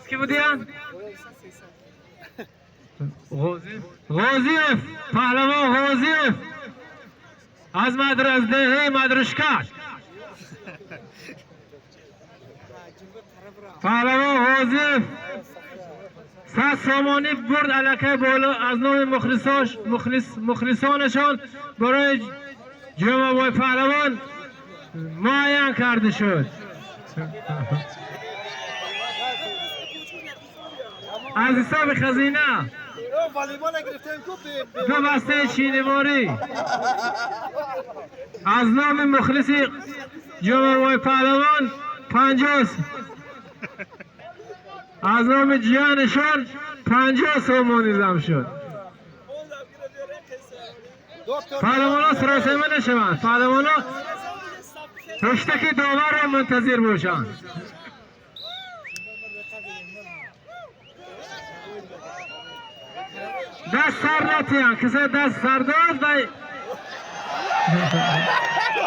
کی بودیان؟ غازیف پهلوان غازیف از مدرسه مدرشکش پهلوان غازیف 100 سامانی برد علاقه بالا از نام مخلصانشان برای جناب پهلوان معین کرده شد. از حساب خزینه دو بسته چینیواری از نام مخلصی جناب پهلوان 50 از نام جیانشان 50 سامانی زم شد. پهلوان ها سراسیمه نشوند. پهلوان ها رشتکی داور را منتظر باشند. دست سر نتیان کسی دست سر داد